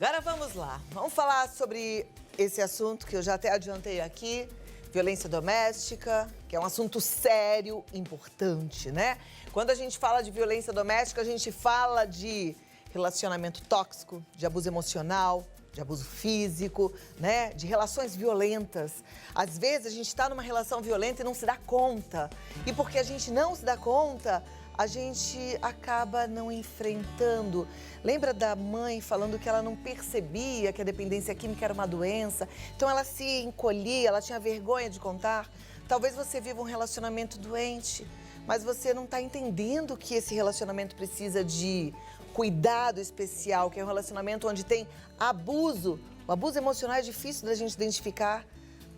Agora vamos lá. Vamos falar sobre esse assunto que eu já até adiantei aqui, violência doméstica, que é um assunto sério, importante, né? Quando a gente fala de violência doméstica, a gente fala de relacionamento tóxico, de abuso emocional, de abuso físico, né? De relações violentas. Às vezes a gente está numa relação violenta e não se dá conta. E porque a gente não se dá conta, a gente acaba não enfrentando. Lembra da mãe falando que ela não percebia que a dependência química era uma doença? Então ela se encolhia, ela tinha vergonha de contar. Talvez você viva um relacionamento doente, mas você não está entendendo que esse relacionamento precisa de cuidado especial, que é um relacionamento onde tem abuso. O abuso emocional é difícil da gente identificar,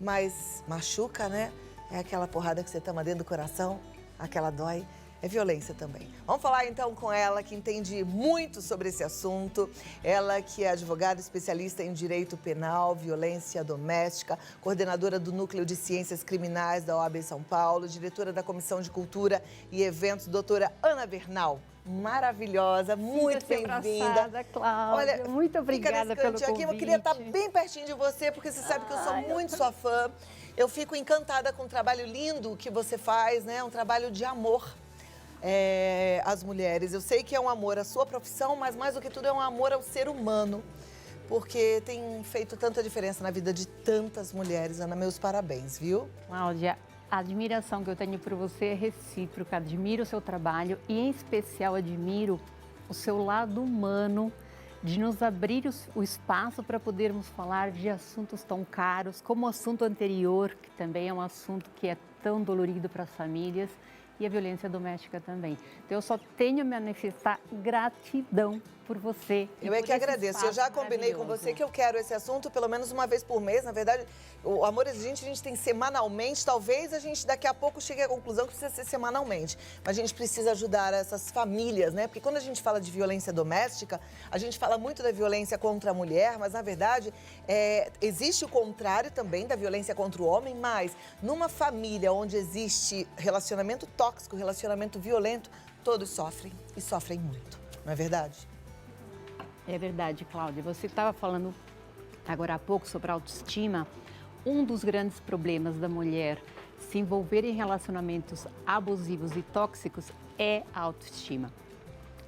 mas machuca, né? É aquela porrada que você toma dentro do coração, aquela dói. É violência também. Vamos falar então com ela, que entende muito sobre esse assunto. Ela que é advogada especialista em direito penal, violência doméstica, coordenadora do Núcleo de Ciências Criminais da OAB São Paulo, diretora da Comissão de Cultura e Eventos, doutora Ana Bernal. Maravilhosa, muito bem-vinda. Cláudia. Olha, muito obrigada pelo convite. Aqui. Eu queria estar bem pertinho de você, porque você sabe que eu sou muito sua fã. Eu fico encantada com o trabalho lindo que você faz, né? Um trabalho de amor. As mulheres. Eu sei que é um amor à sua profissão, mas mais do que tudo é um amor ao ser humano, porque tem feito tanta diferença na vida de tantas mulheres. Ana, meus parabéns, viu? Cláudia, a admiração que eu tenho por você é recíproca. Admiro o seu trabalho e, em especial, admiro o seu lado humano de nos abrir o espaço para podermos falar de assuntos tão caros, como o assunto anterior, que também é um assunto que é tão dolorido para as famílias, e a violência doméstica também. Então, eu só tenho a manifestar gratidão por você. Eu é que agradeço. Eu já combinei com você que eu quero esse assunto pelo menos uma vez por mês. Na verdade, o Amor Exigente a gente tem semanalmente. Talvez a gente daqui a pouco chegue à conclusão que precisa ser semanalmente. Mas a gente precisa ajudar essas famílias, né? Porque quando a gente fala de violência doméstica, a gente fala muito da violência contra a mulher, mas na verdade existe o contrário também da violência contra o homem, mas numa família onde existe relacionamento tóxico, relacionamento violento, todos sofrem e sofrem muito. Não é verdade? É verdade, Cláudia. Você estava falando agora há pouco sobre autoestima. Um dos grandes problemas da mulher se envolver em relacionamentos abusivos e tóxicos é a autoestima.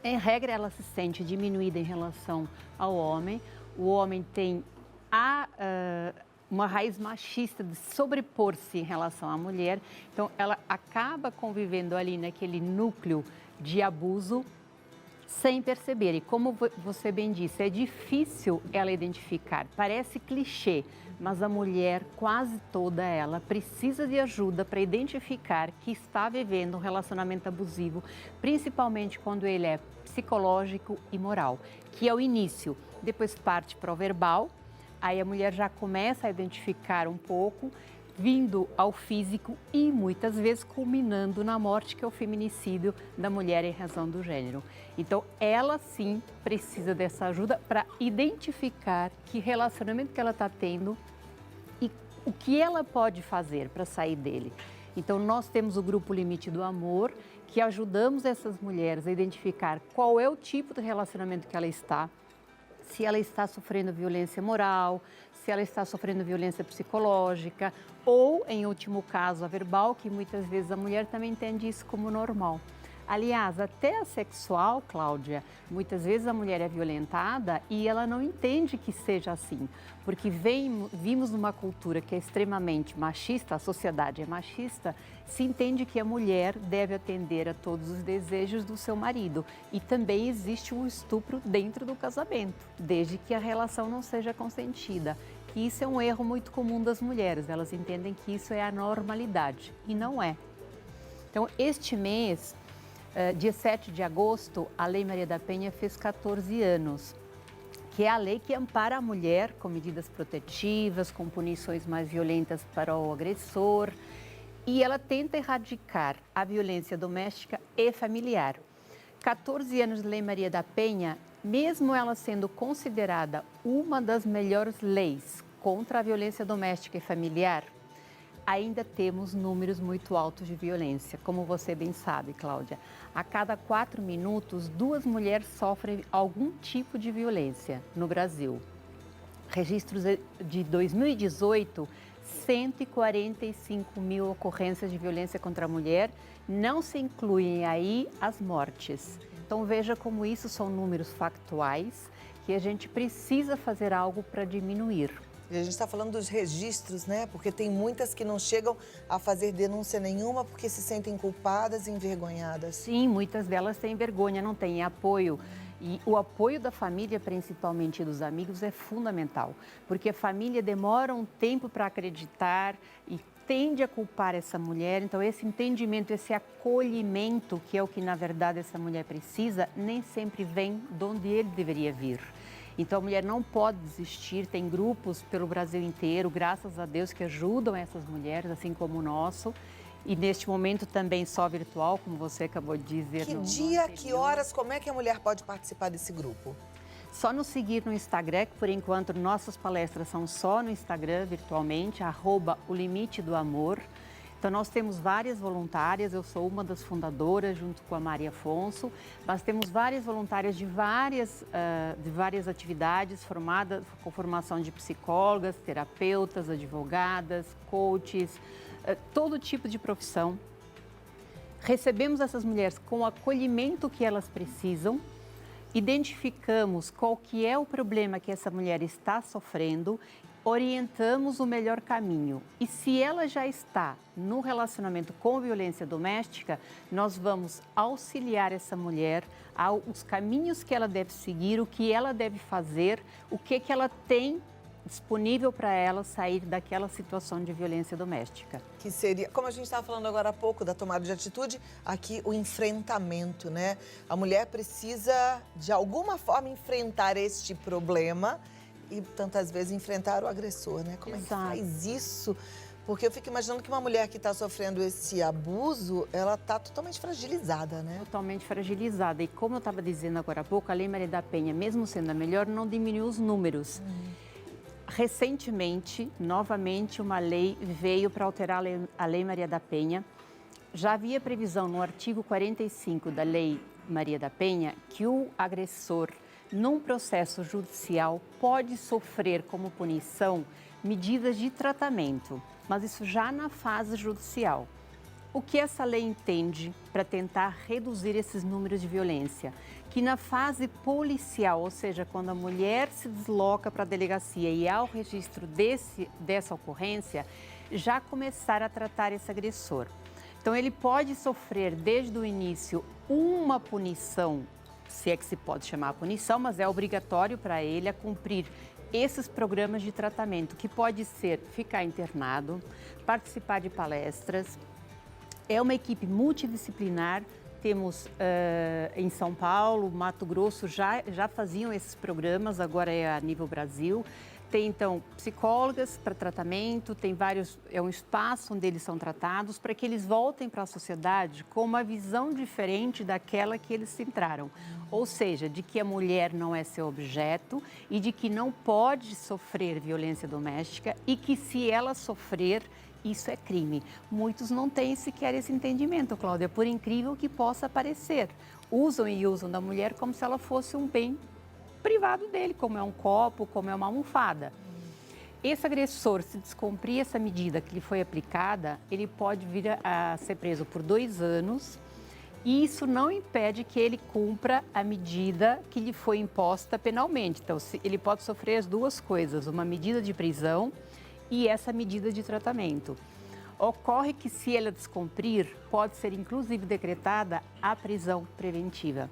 Em regra, ela se sente diminuída em relação ao homem. O homem tem uma raiz machista de sobrepor-se em relação à mulher. Então, ela acaba convivendo ali naquele núcleo de abuso sem perceber. E como você bem disse, é difícil ela identificar. Parece clichê, mas a mulher, quase toda ela, precisa de ajuda para identificar que está vivendo um relacionamento abusivo, principalmente quando ele é psicológico e moral, que é o início. Depois parte para o verbal, aí a mulher já começa a identificar um pouco, vindo ao físico e muitas vezes culminando na morte, que é o feminicídio da mulher em razão do gênero. Então, ela sim precisa dessa ajuda para identificar que relacionamento que ela está tendo e o que ela pode fazer para sair dele. Então, nós temos o Grupo Limite do Amor, que ajudamos essas mulheres a identificar qual é o tipo de relacionamento que ela está, se ela está sofrendo violência moral, se ela está sofrendo violência psicológica ou, em último caso, a verbal, que muitas vezes a mulher também entende isso como normal. Aliás, até a sexual, Cláudia, muitas vezes a mulher é violentada e ela não entende que seja assim, porque vimos numa cultura que é extremamente machista, a sociedade é machista, se entende que a mulher deve atender a todos os desejos do seu marido. E também existe um estupro dentro do casamento, desde que a relação não seja consentida. E isso é um erro muito comum das mulheres, elas entendem que isso é a normalidade, e não é. Então, este mês, dia 7 de agosto, a Lei Maria da Penha fez 14 anos, que é a lei que ampara a mulher com medidas protetivas, com punições mais violentas para o agressor, e ela tenta erradicar a violência doméstica e familiar. 14 anos de Lei Maria da Penha, mesmo ela sendo considerada uma das melhores leis contra a violência doméstica e familiar, ainda temos números muito altos de violência. Como você bem sabe, Cláudia, a cada 4 minutos, 2 mulheres sofrem algum tipo de violência no Brasil. Registros de 2018, 145 mil ocorrências de violência contra a mulher, não se incluem aí as mortes. Então veja como isso são números factuais que a gente precisa fazer algo para diminuir. E a gente está falando dos registros, né? Porque tem muitas que não chegam a fazer denúncia nenhuma porque se sentem culpadas e envergonhadas. Sim, muitas delas têm vergonha, não têm apoio. E o apoio da família, principalmente dos amigos, é fundamental. Porque a família demora um tempo para acreditar e tende a culpar essa mulher. Então, esse entendimento, esse acolhimento, que é o que, na verdade, essa mulher precisa, nem sempre vem de onde ele deveria vir. Então, a mulher não pode desistir, tem grupos pelo Brasil inteiro, graças a Deus, que ajudam essas mulheres, assim como o nosso. E neste momento também só virtual, como você acabou de dizer. Que dia, que horas, como é que a mulher pode participar desse grupo? Só nos seguir no Instagram, que por enquanto nossas palestras são só no Instagram, virtualmente, @olimitedoamor. Então, nós temos várias voluntárias, eu sou uma das fundadoras, junto com a Maria Afonso. Nós temos várias voluntárias de várias atividades, formadas com formação de psicólogas, terapeutas, advogadas, coaches, todo tipo de profissão. Recebemos essas mulheres com o acolhimento que elas precisam, identificamos qual que é o problema que essa mulher está sofrendo, orientamos o melhor caminho. E se ela já está no relacionamento com violência doméstica, nós vamos auxiliar essa mulher aos caminhos que ela deve seguir, o que ela deve fazer, o que ela tem disponível para ela sair daquela situação de violência doméstica. Que seria, como a gente estava falando agora há pouco, da tomada de atitude, aqui o enfrentamento, né? A mulher precisa, de alguma forma, enfrentar este problema e tantas vezes enfrentar o agressor, né? Como Exato. é que faz isso? Porque eu fico imaginando que uma mulher que está sofrendo esse abuso, ela está totalmente fragilizada, né? Totalmente fragilizada. E como eu estava dizendo agora há pouco, a Lei Maria da Penha, mesmo sendo a melhor, não diminuiu os números. Recentemente, novamente, uma lei veio para alterar a Lei Maria da Penha. Já havia previsão no artigo 45 da Lei Maria da Penha que o agressor, num processo judicial, pode sofrer como punição medidas de tratamento, mas isso já na fase judicial. O que essa lei entende para tentar reduzir esses números de violência? Que na fase policial, ou seja, quando a mulher se desloca para a delegacia e há o registro dessa ocorrência, já começar a tratar esse agressor. Então, ele pode sofrer desde o início uma punição, se é que se pode chamar punição, mas é obrigatório para ele a cumprir esses programas de tratamento, que pode ser ficar internado, participar de palestras. É uma equipe multidisciplinar. Temos em São Paulo, Mato Grosso, já faziam esses programas, agora é a nível Brasil. Tem, então, psicólogas para tratamento, tem vários, é um espaço onde eles são tratados para que eles voltem para a sociedade com uma visão diferente daquela que eles entraram. Ou seja, de que a mulher não é seu objeto e de que não pode sofrer violência doméstica e que se ela sofrer, isso é crime. Muitos não têm sequer esse entendimento, Cláudia, por incrível que possa parecer. Usam da mulher como se ela fosse um bem privado dele, como é um copo, como é uma almofada. Esse agressor, se descumprir essa medida que lhe foi aplicada, ele pode vir a ser preso por 2 anos e isso não impede que ele cumpra a medida que lhe foi imposta penalmente. Então, ele pode sofrer as duas coisas, uma medida de prisão e essa medida de tratamento. Ocorre que, se ela descumprir, pode ser inclusive decretada a prisão preventiva,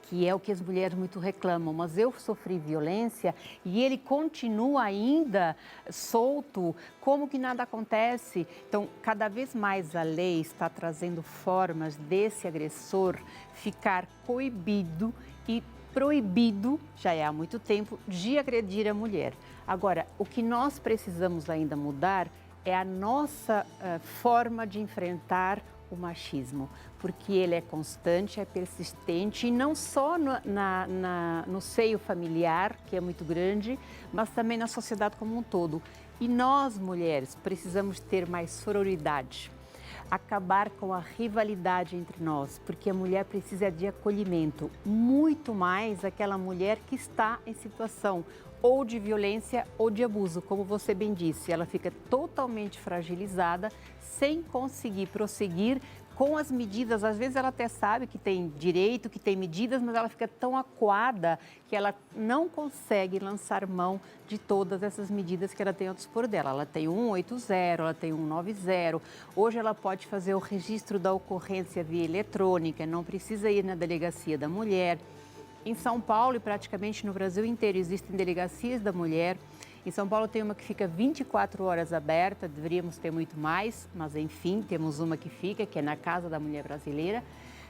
que é o que as mulheres muito reclamam. Mas eu sofri violência e ele continua ainda solto, como que nada acontece? Então, cada vez mais a lei está trazendo formas desse agressor ficar coibido e proibido, já é há muito tempo, de agredir a mulher. Agora, o que nós precisamos ainda mudar é a nossa forma de enfrentar o machismo, porque ele é constante, é persistente, e não só no seio familiar, que é muito grande, mas também na sociedade como um todo. E nós, mulheres, precisamos ter mais sororidade, acabar com a rivalidade entre nós, porque a mulher precisa de acolhimento, muito mais aquela mulher que está em situação ou de violência ou de abuso, como você bem disse, ela fica totalmente fragilizada, sem conseguir prosseguir com as medidas. Às vezes ela até sabe que tem direito, que tem medidas, mas ela fica tão acuada que ela não consegue lançar mão de todas essas medidas que ela tem ao dispor dela. Ela tem 180, ela tem 190. Hoje ela pode fazer o registro da ocorrência via eletrônica, não precisa ir na delegacia da mulher. Em São Paulo e praticamente no Brasil inteiro existem delegacias da mulher. Em São Paulo tem uma que fica 24 horas aberta, deveríamos ter muito mais, mas enfim, temos uma que fica, que é na Casa da Mulher Brasileira.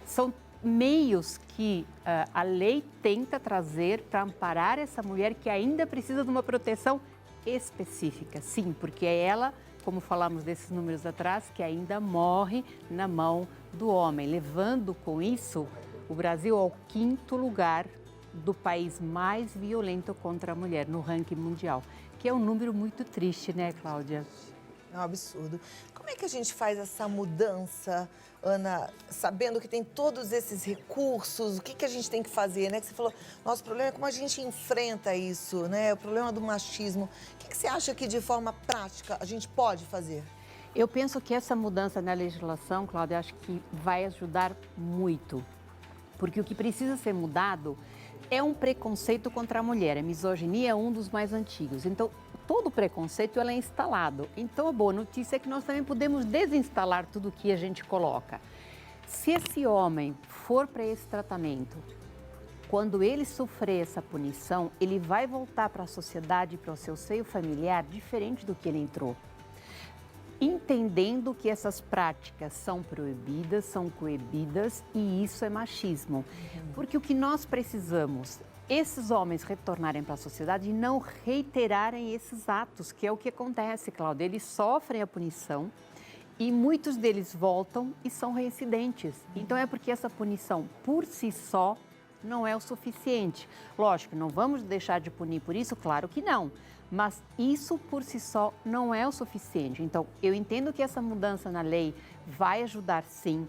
São meios que a lei tenta trazer para amparar essa mulher que ainda precisa de uma proteção específica. Sim, porque é ela, como falamos desses números atrás, que ainda morre na mão do homem, levando com isso o Brasil ao 5º lugar do país mais violento contra a mulher no ranking mundial, que é um número muito triste, né, Cláudia? É um absurdo. Como é que a gente faz essa mudança, Ana, sabendo que tem todos esses recursos? O que a gente tem que fazer, né? Que você falou, nosso problema é como a gente enfrenta isso, né? O problema do machismo. O que você acha que, de forma prática, a gente pode fazer? Eu penso que essa mudança na legislação, Cláudia, acho que vai ajudar muito. Porque o que precisa ser mudado é um preconceito contra a mulher. A misoginia é um dos mais antigos. Então, todo preconceito ela é instalado. Então, a boa notícia é que nós também podemos desinstalar tudo o que a gente coloca. Se esse homem for para esse tratamento, quando ele sofrer essa punição, ele vai voltar para a sociedade, para o seu seio familiar, diferente do que ele entrou. Entendendo que essas práticas são proibidas, são coibidas e isso é machismo. Porque o que nós precisamos, esses homens retornarem para a sociedade e não reiterarem esses atos, que é o que acontece, Cláudia. Eles sofrem a punição e muitos deles voltam e são reincidentes. Então é porque essa punição por si só não é o suficiente. Lógico, não vamos deixar de punir por isso, claro que não. Mas isso por si só não é o suficiente. Então, eu entendo que essa mudança na lei vai ajudar sim.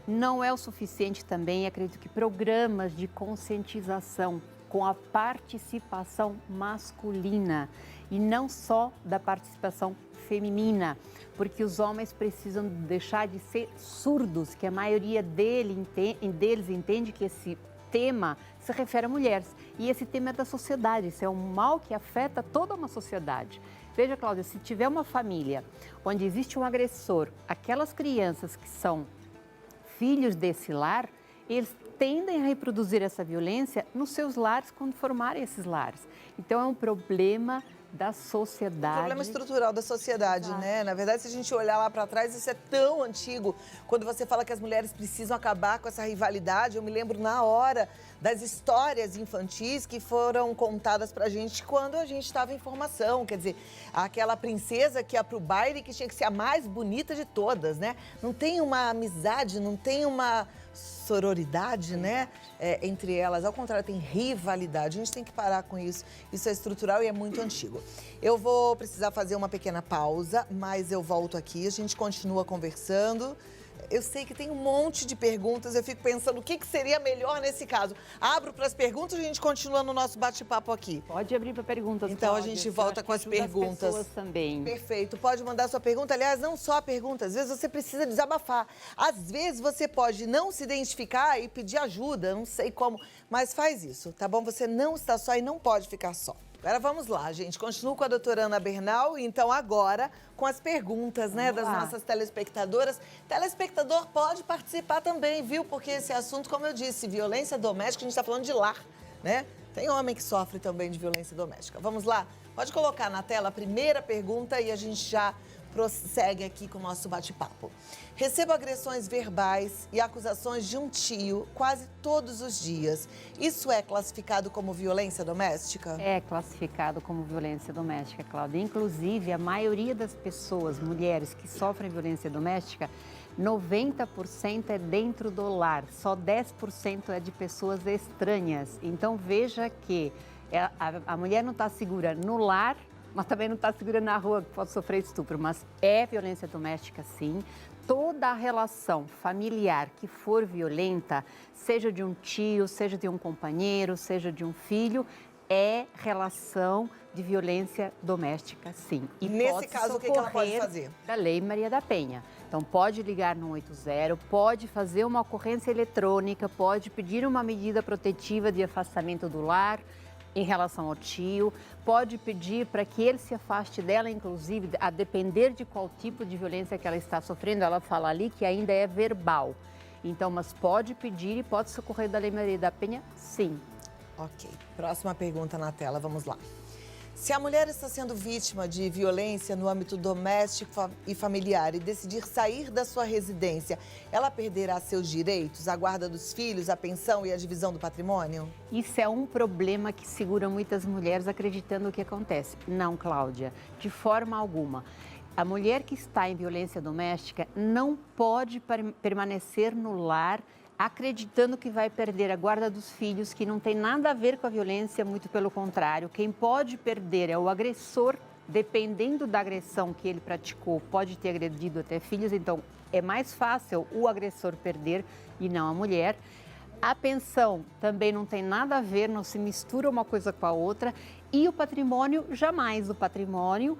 Não é o suficiente também, acredito que programas de conscientização com a participação masculina e não só da participação feminina, porque os homens precisam deixar de ser surdos, que a maioria deles entende que esse tema se refere a mulheres. E esse tema é da sociedade, isso é um mal que afeta toda uma sociedade. Veja, Cláudia, se tiver uma família onde existe um agressor, aquelas crianças que são filhos desse lar, eles tendem a reproduzir essa violência nos seus lares quando formarem esses lares. Então, é um problema da sociedade. Um problema estrutural da sociedade, Exato. né? Na verdade, se a gente olhar lá para trás, isso é tão antigo. Quando você fala que as mulheres precisam acabar com essa rivalidade, eu me lembro na hora das histórias infantis que foram contadas pra gente quando a gente estava em formação. Quer dizer, aquela princesa que ia pro baile que tinha que ser a mais bonita de todas, né? Não tem uma amizade, não tem uma sororidade, né, entre elas. Ao contrário, tem rivalidade. A gente tem que parar com isso. Isso é estrutural e é muito antigo. Eu vou precisar fazer uma pequena pausa, mas eu volto aqui. A gente continua conversando. Eu sei que tem um monte de perguntas, eu fico pensando o que seria melhor nesse caso. Abro para as perguntas e a gente continua no nosso bate-papo aqui. Pode abrir para perguntas, Então Cláudia, a gente volta com as perguntas. As pessoas também. Perfeito, pode mandar sua pergunta. Aliás, não só a pergunta, às vezes você precisa desabafar. Às vezes você pode não se identificar e pedir ajuda, não sei como, mas faz isso, tá bom? Você não está só e não pode ficar só. Agora vamos lá, gente. Continuo com a doutora Ana Bernal, então agora com as perguntas, né, das nossas telespectadoras. Telespectador pode participar também, viu? Porque esse assunto, como eu disse, violência doméstica, a gente está falando de lar, né? Tem homem que sofre também de violência doméstica. Vamos lá? Pode colocar na tela a primeira pergunta e a gente já prossegue aqui com o nosso bate-papo. Recebo agressões verbais e acusações de um tio quase todos os dias. Isso é classificado como violência doméstica? É classificado como violência doméstica, Cláudia. Inclusive, a maioria das pessoas, mulheres que sofrem violência doméstica, 90% é dentro do lar, só 10% é de pessoas estranhas. Então veja que a mulher não está segura no lar, mas também não está segura na rua, que pode sofrer estupro, mas é violência doméstica sim. Toda a relação familiar que for violenta, seja de um tio, seja de um companheiro, seja de um filho, é relação de violência doméstica, sim. E nesse caso, o que ela pode fazer? Da Lei Maria da Penha. Então, pode ligar no 180, pode fazer uma ocorrência eletrônica, pode pedir uma medida protetiva de afastamento do lar em relação ao tio, pode pedir para que ele se afaste dela, inclusive, a depender de qual tipo de violência que ela está sofrendo. Ela fala ali que ainda é verbal. Então, mas pode pedir e pode socorrer da Lei Maria da Penha, sim. Ok. Próxima pergunta na tela, vamos lá. Se a mulher está sendo vítima de violência no âmbito doméstico e familiar e decidir sair da sua residência, ela perderá seus direitos, a guarda dos filhos, a pensão e a divisão do patrimônio? Isso é um problema que segura muitas mulheres acreditando o que acontece. Não, Cláudia, de forma alguma. A mulher que está em violência doméstica não pode permanecer no lar acreditando que vai perder a guarda dos filhos, que não tem nada a ver com a violência, muito pelo contrário. Quem pode perder é o agressor, dependendo da agressão que ele praticou, pode ter agredido até filhos, então é mais fácil o agressor perder e não a mulher. A pensão também não tem nada a ver, não se mistura uma coisa com a outra. E o patrimônio, jamais. O patrimônio,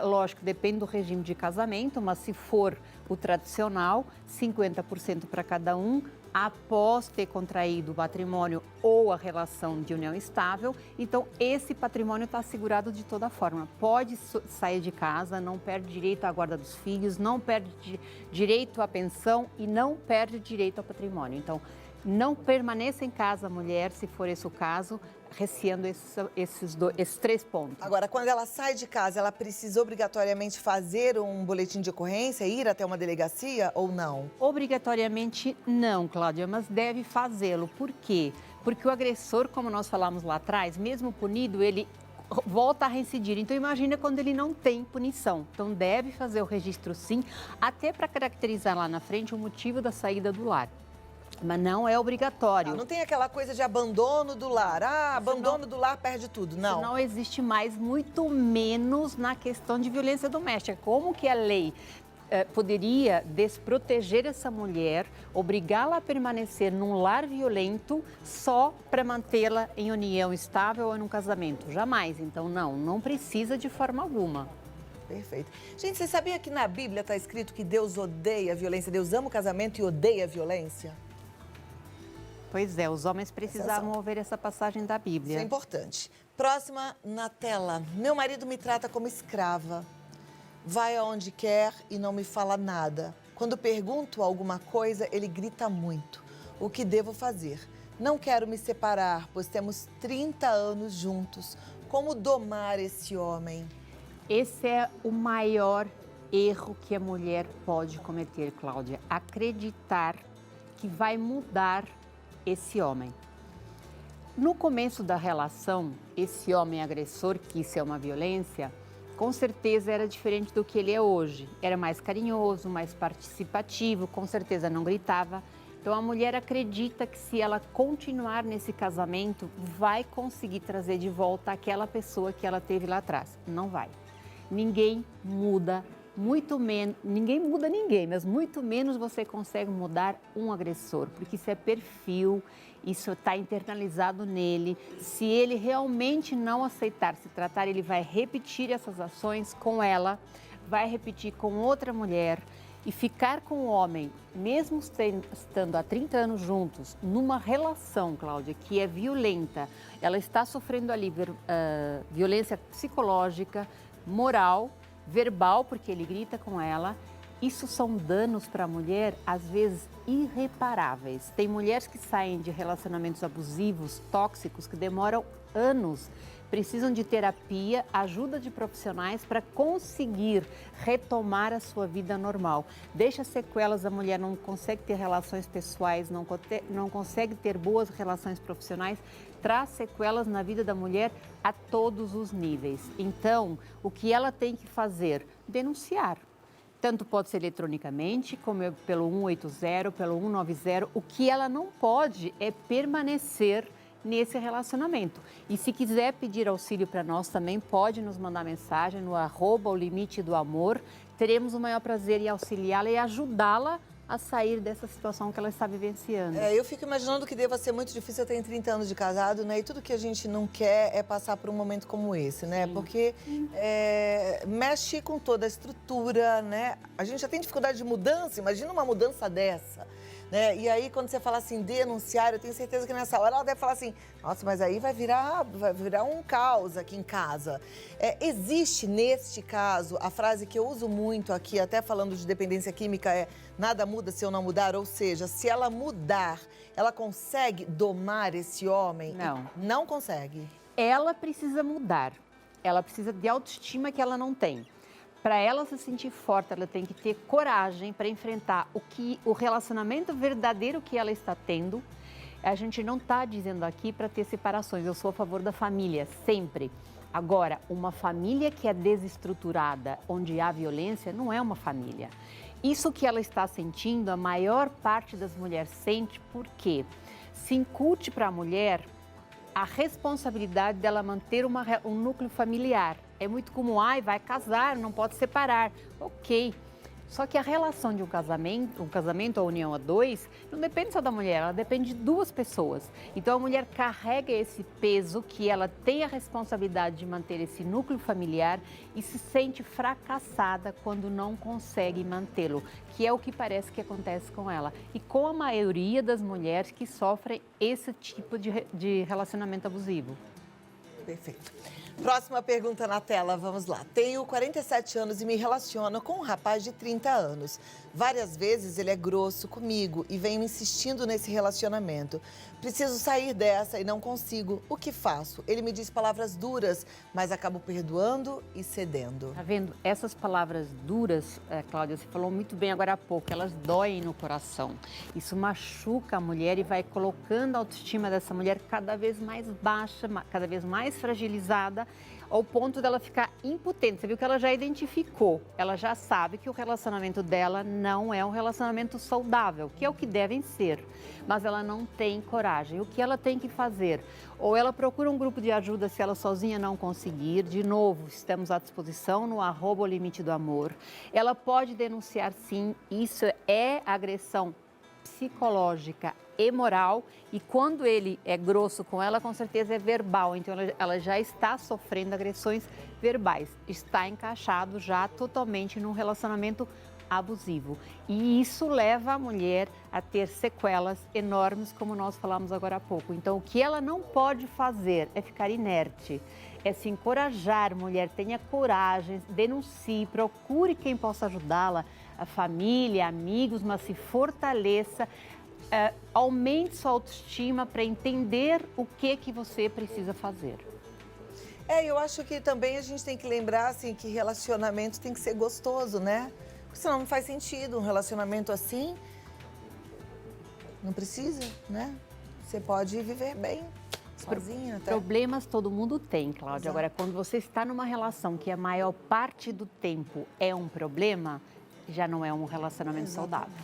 lógico, depende do regime de casamento, mas se for o tradicional, 50% para cada um, após ter contraído o patrimônio ou a relação de união estável. Então, esse patrimônio está assegurado de toda forma. Pode sair de casa, não perde direito à guarda dos filhos, não perde direito à pensão e não perde direito ao patrimônio. Então, não permaneça em casa, mulher, se for esse o caso, receando esses 3 pontos. Agora, quando ela sai de casa, ela precisa obrigatoriamente fazer um boletim de ocorrência, ir até uma delegacia ou não? Obrigatoriamente não, Cláudia, mas deve fazê-lo. Por quê? Porque o agressor, como nós falamos lá atrás, mesmo punido, ele volta a reincidir. Então, imagina quando ele não tem punição. Então, deve fazer o registro sim, até para caracterizar lá na frente o motivo da saída do lar. Mas não é obrigatório. Não tem aquela coisa de abandono do lar. Abandono do lar perde tudo. Não. Não existe mais, muito menos na questão de violência doméstica. Como que a lei poderia desproteger essa mulher, obrigá-la a permanecer num lar violento só para mantê-la em união estável ou num casamento? Jamais. Então, não precisa de forma alguma. Perfeito. Gente, você sabia que na Bíblia está escrito que Deus odeia a violência? Deus ama o casamento e odeia a violência? Pois é, os homens precisavam ouvir essa passagem da Bíblia. Isso é importante. Próxima na tela. Meu marido me trata como escrava. Vai aonde quer e não me fala nada. Quando pergunto alguma coisa, ele grita muito. O que devo fazer? Não quero me separar, pois temos 30 anos juntos. Como domar esse homem? Esse é o maior erro que a mulher pode cometer, Cláudia. Acreditar que vai mudar esse homem. No começo da relação, esse homem agressor, que isso é uma violência, com certeza era diferente do que ele é hoje. Era mais carinhoso, mais participativo, com certeza não gritava. Então a mulher acredita que se ela continuar nesse casamento, vai conseguir trazer de volta aquela pessoa que ela teve lá atrás. Não vai. Ninguém muda, muito menos, ninguém muda ninguém, mas muito menos você consegue mudar um agressor, porque isso é perfil, isso está internalizado nele. Se ele realmente não aceitar se tratar, ele vai repetir essas ações com ela, vai repetir com outra mulher e ficar com o homem, mesmo estando há 30 anos juntos, numa relação, Cláudia, que é violenta, ela está sofrendo ali violência psicológica, moral, verbal, porque ele grita com ela. Isso são danos para a mulher, às vezes, irreparáveis. Tem mulheres que saem de relacionamentos abusivos, tóxicos, que demoram anos, precisam de terapia, ajuda de profissionais para conseguir retomar a sua vida normal. Deixa sequelas, a mulher não consegue ter relações pessoais, não consegue ter boas relações profissionais, traz sequelas na vida da mulher a todos os níveis. Então, o que ela tem que fazer? Denunciar. Tanto pode ser eletronicamente, como pelo 180, pelo 190. O que ela não pode é permanecer nesse relacionamento. E se quiser pedir auxílio para nós também, pode nos mandar mensagem no @o_limite-do-amor. Teremos o maior prazer em auxiliá-la e ajudá-la a sair dessa situação que ela está vivenciando. Eu fico imaginando que deva ser muito difícil. Eu tenho 30 anos de casado, né? E tudo que a gente não quer é passar por um momento como esse, né? Sim. Porque mexe com toda a estrutura, né? A gente já tem dificuldade de mudança, imagina uma mudança dessa, né? E aí, quando você fala assim, denunciar, eu tenho certeza que nessa hora ela deve falar assim, nossa, mas aí vai virar um caos aqui em casa. Existe, neste caso, a frase que eu uso muito aqui, até falando de dependência química, nada muda se eu não mudar, ou seja, se ela mudar, ela consegue domar esse homem? Não. Não consegue. Ela precisa mudar, ela precisa de autoestima que ela não tem. Para ela se sentir forte, ela tem que ter coragem para enfrentar o relacionamento verdadeiro que ela está tendo. A gente não está dizendo aqui para ter separações, eu sou a favor da família, sempre. Agora, uma família que é desestruturada, onde há violência, não é uma família. Isso que ela está sentindo, a maior parte das mulheres sente, porque se incute para a mulher a responsabilidade dela manter um núcleo familiar. É muito comum, vai casar, não pode separar. Ok. Só que a relação de um casamento ou união a dois, não depende só da mulher, ela depende de duas pessoas. Então a mulher carrega esse peso que ela tem a responsabilidade de manter esse núcleo familiar e se sente fracassada quando não consegue mantê-lo, que é o que parece que acontece com ela. E com a maioria das mulheres que sofrem esse tipo de relacionamento abusivo. Perfeito. Próxima pergunta na tela, vamos lá. Tenho 47 anos e me relaciono com um rapaz de 30 anos. Várias vezes ele é grosso comigo e vem insistindo nesse relacionamento. Preciso sair dessa e não consigo. O que faço? Ele me diz palavras duras, mas acabo perdoando e cedendo. Tá vendo? Essas palavras duras, Cláudia, você falou muito bem agora há pouco, elas doem no coração. Isso machuca a mulher e vai colocando a autoestima dessa mulher cada vez mais baixa, cada vez mais fragilizada, ao ponto dela ficar impotente. Você viu que ela já identificou, ela já sabe que o relacionamento dela não é um relacionamento saudável, que é o que devem ser, mas ela não tem coragem. O que ela tem que fazer? Ou ela procura um grupo de ajuda se ela sozinha não conseguir. De novo, estamos à disposição no @limite-do-amor. Ela pode denunciar, sim, isso é agressão psicológica e moral, e quando ele é grosso com ela, com certeza é verbal, então ela já está sofrendo agressões verbais, está encaixado já totalmente num relacionamento abusivo. E isso leva a mulher a ter sequelas enormes, como nós falamos agora há pouco. Então, o que ela não pode fazer é ficar inerte, é se encorajar, mulher, tenha coragem, denuncie, procure quem possa ajudá-la, a família, amigos, mas se fortaleça, aumente sua autoestima para entender o que você precisa fazer. Eu acho que também a gente tem que lembrar assim, que relacionamento tem que ser gostoso, né? Porque senão não faz sentido um relacionamento assim. Não precisa, né? Você pode viver bem, sozinha até. Problemas todo mundo tem, Cláudia. Exato. Agora, quando você está numa relação que a maior parte do tempo é um problema, já não é um relacionamento saudável.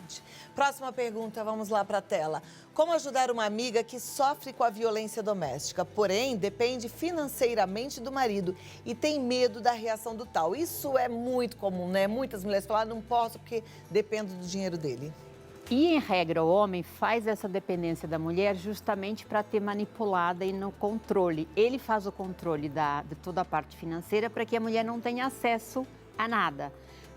Próxima pergunta, vamos lá para a tela. Como ajudar uma amiga que sofre com a violência doméstica, porém depende financeiramente do marido e tem medo da reação do tal? Isso é muito comum, né? Muitas mulheres falam, não posso porque dependo do dinheiro dele. E, em regra, o homem faz essa dependência da mulher justamente para ter manipulada e no controle. Ele faz o controle de toda a parte financeira para que a mulher não tenha acesso a nada.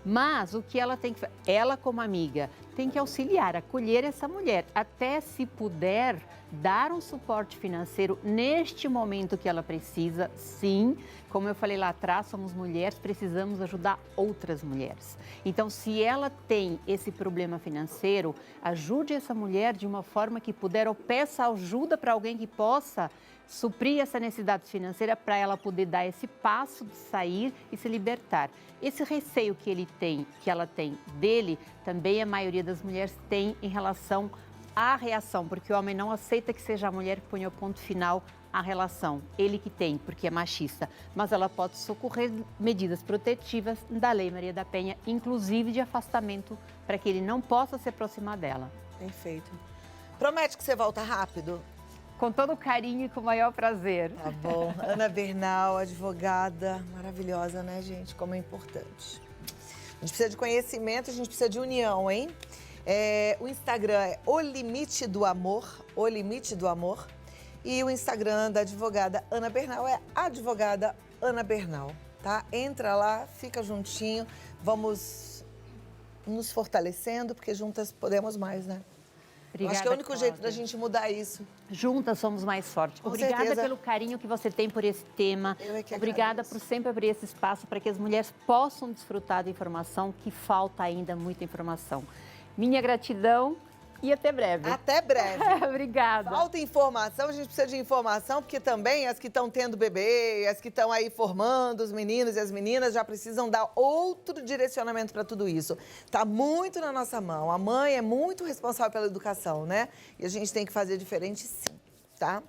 Mas o que ela tem que fazer? Ela, como amiga, tem que auxiliar, acolher essa mulher, até se puder dar um suporte financeiro neste momento que ela precisa, sim. Como eu falei lá atrás, somos mulheres, precisamos ajudar outras mulheres. Então, se ela tem esse problema financeiro, ajude essa mulher de uma forma que puder, ou peça ajuda para alguém que possa suprir essa necessidade financeira para ela poder dar esse passo de sair e se libertar. Esse receio que ela tem dele, também a maioria das mulheres tem em relação à reação, porque o homem não aceita que seja a mulher que ponha o ponto final a relação, ele que tem, porque é machista, mas ela pode socorrer medidas protetivas da Lei Maria da Penha, inclusive de afastamento, para que ele não possa se aproximar dela. Perfeito. Promete que você volta rápido? Com todo o carinho e com o maior prazer. Tá bom. Ana Bernal, advogada maravilhosa, né, gente? Como é importante. A gente precisa de conhecimento, a gente precisa de união, hein? O Instagram é O Limite do Amor, O Limite do Amor. E o Instagram da advogada Ana Bernal é advogada Ana Bernal, tá? Entra lá, fica juntinho, vamos nos fortalecendo, porque juntas podemos mais, né? Obrigada, Acho que é o único Cláudia. jeito da gente mudar isso. Juntas somos mais fortes. Com Obrigada certeza. pelo carinho que você tem por esse tema. Eu é que Obrigada agradeço. por sempre abrir esse espaço para que as mulheres possam desfrutar da informação, que falta ainda muita informação. Minha gratidão e até breve. Até breve. Obrigada. Falta informação, a gente precisa de informação, porque também as que estão tendo bebê, as que estão aí formando, os meninos e as meninas já precisam dar outro direcionamento para tudo isso. Tá muito na nossa mão. A mãe é muito responsável pela educação, né? E a gente tem que fazer diferente sim, tá?